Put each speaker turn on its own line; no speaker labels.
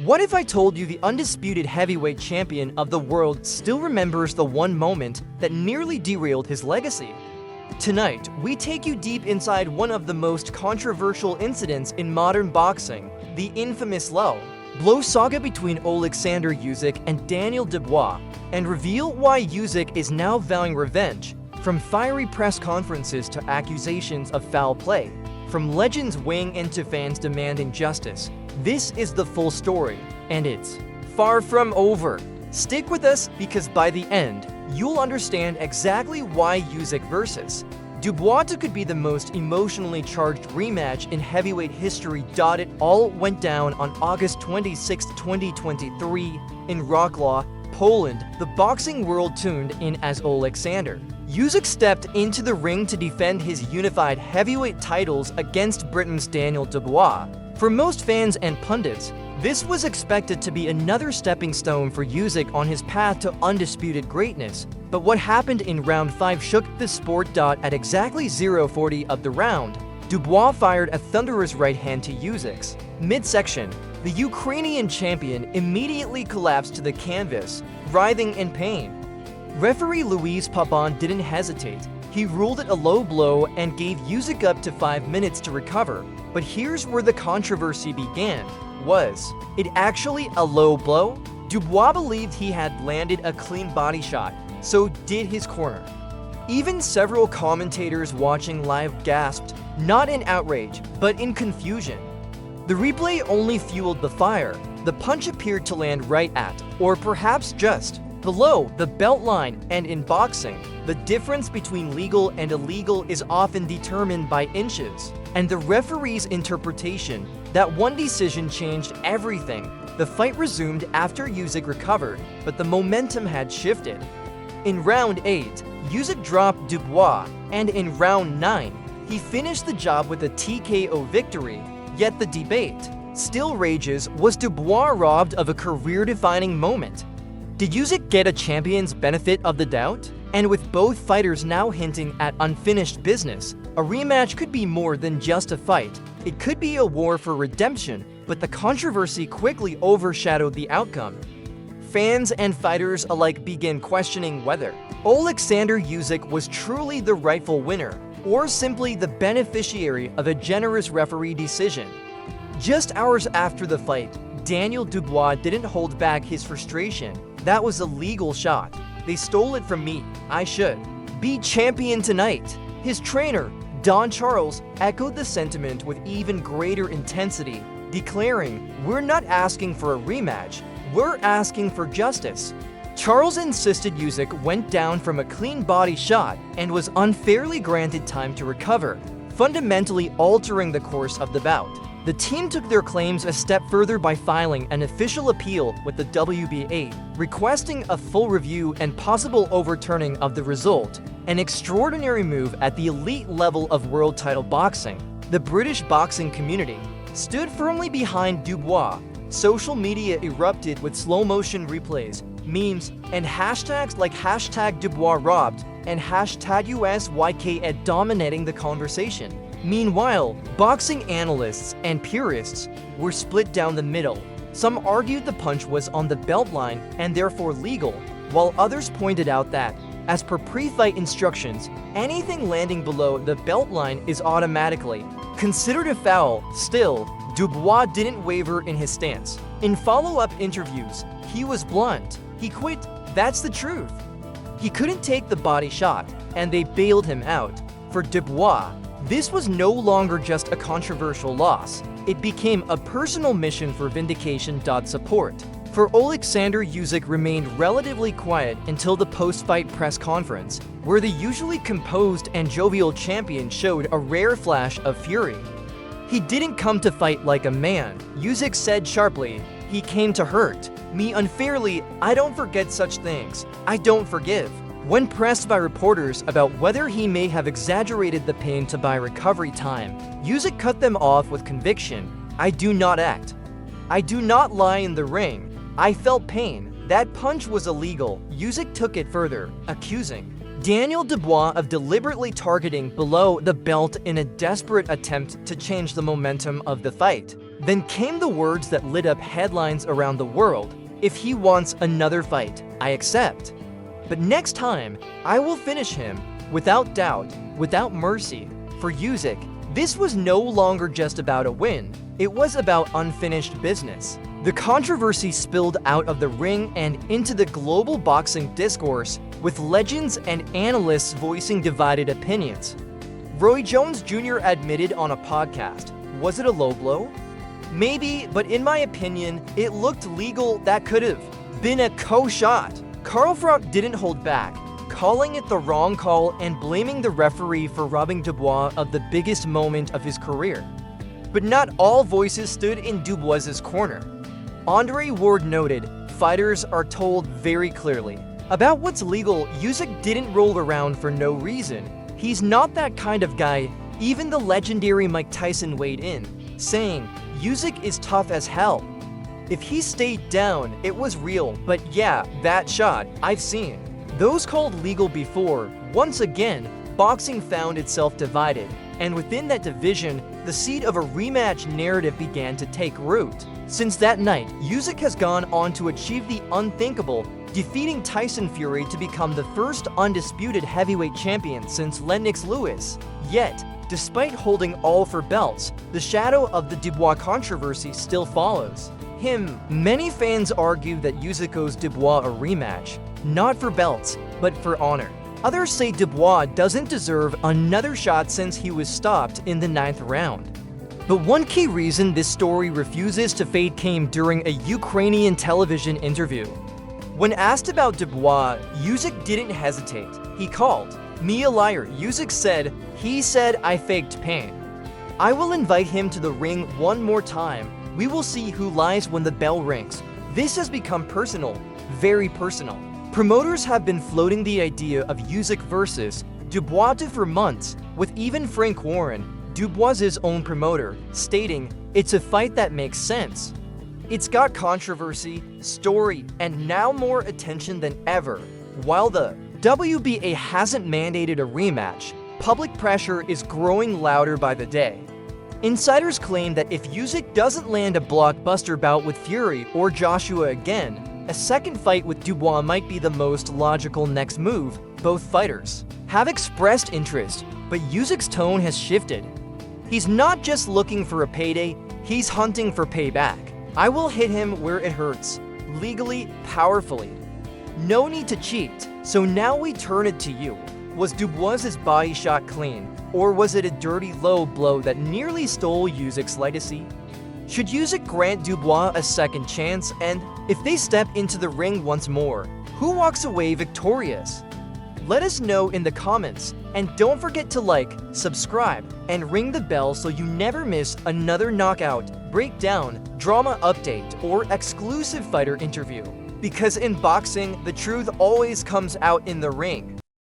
What if I told you the undisputed heavyweight champion of the world still remembers the one moment that nearly derailed his legacy? Tonight, we take you deep inside one of the most controversial incidents in modern boxing, the infamous low blow saga between Oleksandr Usyk and Daniel Dubois, and reveal why Usyk is now vowing revenge, from fiery press conferences to accusations of foul play, from legends weighing in to fans demanding justice. This is the full story, and it's far from over. Stick with us because by the end, you'll understand exactly why Usyk versus Dubois could be the most emotionally charged rematch in heavyweight history. It all went down on August 26, 2023 in Wrocław, Poland. The boxing world tuned in as Oleksandr Usyk stepped into the ring to defend his unified heavyweight titles against Britain's Daniel Dubois. For most fans and pundits, this was expected to be another stepping stone for Usyk on his path to undisputed greatness. But what happened in round 5 shook the sport. At exactly 0:40 of the round, Dubois fired a thunderous right hand to Usyk's midsection. The Ukrainian champion immediately collapsed to the canvas, writhing in pain. Referee Luis Pabon didn't hesitate. He ruled it a low blow and gave Usyk up to 5 minutes to recover. But here's where the controversy began. Was it actually a low blow? Dubois believed he had landed a clean body shot, so did his corner. Even several commentators watching live gasped, not in outrage, but in confusion. The replay only fueled the fire. The punch appeared to land right at, or perhaps just, below the belt line, and in boxing, the difference between legal and illegal is often determined by inches. And the referee's interpretation, that one decision changed everything. The fight resumed after Usyk recovered, but the momentum had shifted. In round 8, Usyk dropped Dubois, and in round 9, he finished the job with a TKO victory. Yet the debate still rages: was Dubois robbed of a career-defining moment? Did Usyk get a champion's benefit of the doubt? And with both fighters now hinting at unfinished business, a rematch could be more than just a fight. It could be a war for redemption, but the controversy quickly overshadowed the outcome. Fans and fighters alike began questioning whether Oleksandr Usyk was truly the rightful winner, or simply the beneficiary of a generous referee decision. Just hours after the fight, Daniel Dubois didn't hold back his frustration. That was a legal shot. They stole it from me. I should be champion tonight. His trainer, Don Charles, echoed the sentiment with even greater intensity, declaring, "We're not asking for a rematch. We're asking for justice." Charles insisted Usyk went down from a clean body shot and was unfairly granted time to recover, fundamentally altering the course of the bout. The team took their claims a step further by filing an official appeal with the WBA, requesting a full review and possible overturning of the result, an extraordinary move at the elite level of world title boxing. The British boxing community stood firmly behind Dubois. Social media erupted with slow-motion replays, memes, and hashtags like #DuboisRobbed and #USYKEd dominating the conversation. Meanwhile, boxing analysts and purists were split down the middle. Some argued the punch was on the belt line and therefore legal, while others pointed out that, as per pre-fight instructions, anything landing below the belt line is automatically considered a foul. Still, Dubois didn't waver in his stance. In follow-up interviews, he was blunt. He quit. That's the truth. He couldn't take the body shot, and they bailed him out. For Dubois, this was no longer just a controversial loss. It became a personal mission for vindication. Support for Oleksandr Usyk remained relatively quiet until the post-fight press conference, where the usually composed and jovial champion showed a rare flash of fury. "He didn't come to fight like a man," Usyk said sharply. "He came to hurt me unfairly. I don't forget such things. I don't forgive." When pressed by reporters about whether he may have exaggerated the pain to buy recovery time, Usyk cut them off with conviction. "I do not act. I do not lie in the ring. I felt pain. That punch was illegal." Usyk took it further, accusing Daniel Dubois of deliberately targeting below the belt in a desperate attempt to change the momentum of the fight. Then came the words that lit up headlines around the world. If he wants another fight, I accept. But next time, I will finish him, without doubt, without mercy. For Usyk, this was no longer just about a win, it was about unfinished business. The controversy spilled out of the ring and into the global boxing discourse, with legends and analysts voicing divided opinions. Roy Jones Jr. admitted on a podcast, was it a low blow? Maybe, but in my opinion, it looked legal. That could have been a co-shot. Carl Froch didn't hold back, calling it the wrong call and blaming the referee for robbing Dubois of the biggest moment of his career. But not all voices stood in Dubois' corner. Andre Ward noted, fighters are told very clearly. About what's legal, Usyk didn't roll around for no reason. He's not that kind of guy. Even the legendary Mike Tyson weighed in, saying, Usyk is tough as hell. If he stayed down, it was real, but yeah, that shot, I've seen. Those called legal before. Once again, boxing found itself divided, and within that division, the seed of a rematch narrative began to take root. Since that night, Usyk has gone on to achieve the unthinkable, defeating Tyson Fury to become the first undisputed heavyweight champion since Lennox Lewis. Yet, despite holding all 4 belts, the shadow of the Dubois controversy still follows. Many fans argue that Usyk owes Dubois a rematch, not for belts, but for honor. Others say Dubois doesn't deserve another shot since he was stopped in the 9th round. But one key reason this story refuses to fade came during a Ukrainian television interview. When asked about Dubois, Usyk didn't hesitate. He called me a liar. Usyk said, he said I faked pain. I will invite him to the ring one more time. We will see who lies when the bell rings. This has become personal, very personal. Promoters have been floating the idea of Usyk versus Dubois for months, with even Frank Warren, Dubois' own promoter, stating, it's a fight that makes sense. It's got controversy, story, and now more attention than ever. While the WBA hasn't mandated a rematch, public pressure is growing louder by the day. Insiders claim that if Usyk doesn't land a blockbuster bout with Fury or Joshua again, a second fight with Dubois might be the most logical next move. Both fighters have expressed interest, but Usyk's tone has shifted. He's not just looking for a payday, he's hunting for payback. I will hit him where it hurts, legally, powerfully. No need to cheat, so now we turn it to you. Was Dubois' body shot clean, or was it a dirty low blow that nearly stole Usyk's legacy? Should Usyk grant Dubois a second chance, and if they step into the ring once more, who walks away victorious? Let us know in the comments, and don't forget to like, subscribe, and ring the bell so you never miss another knockout, breakdown, drama update, or exclusive fighter interview. Because in boxing, the truth always comes out in the ring.